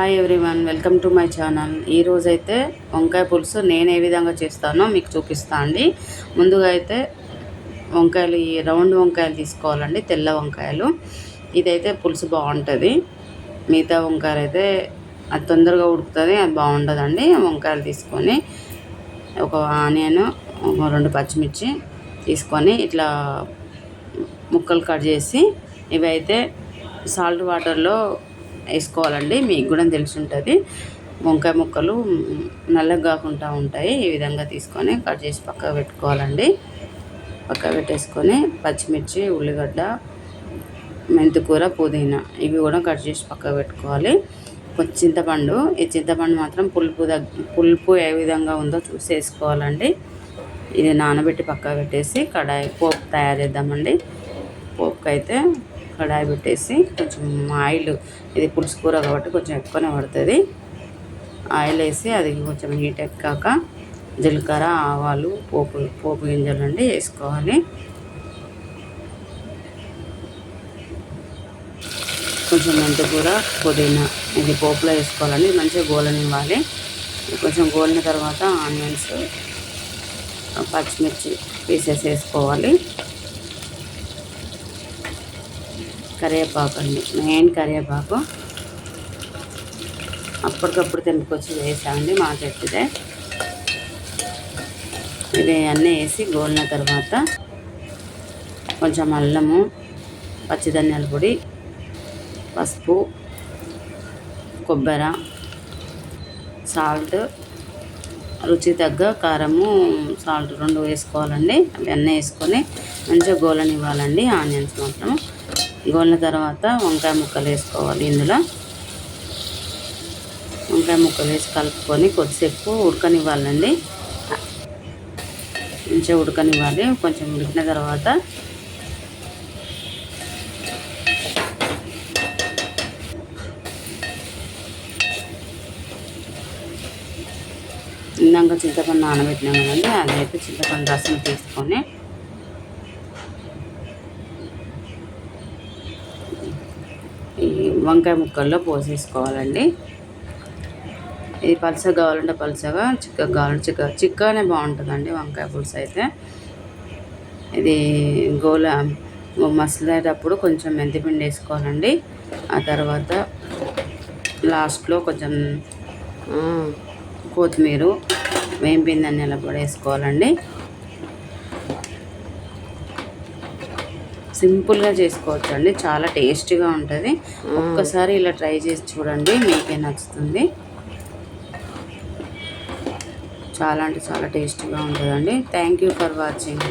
Hi everyone, welcome to my channel. ఈరోజైతే వంకాయ పులుసు నేను ఏ విధంగా చేస్తానో మీకు చూపిస్తా అండి. ముందుగా అయితే వంకాయలు, ఈ రౌండ్ వంకాయలు తీసుకోవాలండి, తెల్ల వంకాయలు. ఇదైతే పులుసు బాగుంటుంది. మిగతా వంకాయలు అయితే అది తొందరగా ఉడుకుతుంది, అది బాగుండదండి. వంకాయలు తీసుకొని ఒక ఆనియన్, ఒక 2 పచ్చిమిర్చి తీసుకొని ఇట్లా ముక్కలు కట్ చేసి ఇవైతే సాల్ట్ వాటర్లో వేసుకోవాలండి. మీకు కూడా తెలిసి ఉంటుంది. వంకాయ ముక్కలు నల్లగా కాకుండా ఉంటాయి. ఈ విధంగా తీసుకొని కట్ చేసి పక్కకు పెట్టుకోవాలండి. పక్కకు పెట్టేసుకొని పచ్చిమిర్చి, ఉల్లిగడ్డ, మెంతికూర, పుదీనా ఇవి కూడా కట్ చేసి పక్కకు పెట్టుకోవాలి. కొంచెం చింతపండు, ఈ చింతపండు మాత్రం పులుపు ఏ విధంగా ఉందో చూసి వేసుకోవాలండి. ఇది నానబెట్టి పక్కకు పెట్టేసి పోపు తయారు చేద్దామండి. పోపుకి అయితే కడాయి పెట్టేసి కొంచెం ఆయిల్, ఇది పులుసు కూర కాబట్టి కొంచెం ఎక్కువనే పడుతుంది. ఆయిల్ వేసి అది కొంచెం హీట్ ఎక్కాక జీలకర్ర, ఆవాలు, పోపు గింజలు అండి వేసుకోవాలి. కొంచెం మెంతికూర, పుదీనా ఇది పోపులో వేసుకోవాలండి. మంచిగా గోలనివ్వాలి. కొంచెం గోలిన తర్వాత ఆనియన్స్, పచ్చిమిర్చి పీసెస్ వేసుకోవాలి. కరివేపాకు అండి, మెయిన్ కరివేపాకు అప్పటికప్పుడు తెంపుకొచ్చి వేసామండి, మా చెట్టుదే. ఇది అన్నీ వేసి గోలిన తర్వాత కొంచెం అల్లము, పచ్చిధనియాల పొడి, పసుపు, కొబ్బరి, సాల్ట్, రుచి తగ్గ కారము, సాల్ట్ 2 వేసుకోవాలండి. అవన్నీ వేసుకొని మంచిగా గోలనివ్వాలండి. ఆనియన్స్ మాత్రం గోలిన తర్వాత వంకాయ ముక్కలు వేసుకోవాలి. ఇందులో వంకాయ ముక్కలు వేసి కలుపుకొని కొద్దిసేపు ఉడకనివ్వాలండి. మంచిగా ఉడకనివ్వాలి. కొంచెం ఉడికిన తర్వాత ఇందాక చింతపండు నానబెట్టినాం కదండి, అదైతే చింతపండు రసం తీసుకొని ఈ వంకాయ ముక్కల్లో పోసేసుకోవాలండి. ఇది పలుచగా కావాలంటే పలుచగా, చిక్కగా కావాలంటే చిక్కగానే బాగుంటుందండి వంకాయ పులుసు అయితే. ఇది మసలేటప్పుడు కొంచెం మెంతిపిండి వేసుకోవాలండి. ఆ తర్వాత లాస్ట్లో కొంచెం కొత్తిమీర, వేంపింది ధనియాల పొడి వేసుకోవాలండి. సింపుల్గా చేసుకోవచ్చు అండి, చాలా టేస్టీగా ఉంటుంది. ఒక్కసారి ఇలా ట్రై చేసి చూడండి, మీకే నచ్చుతుంది. చాలా అంటే చాలా టేస్టీగా ఉంటుందండి. Thank you for watching.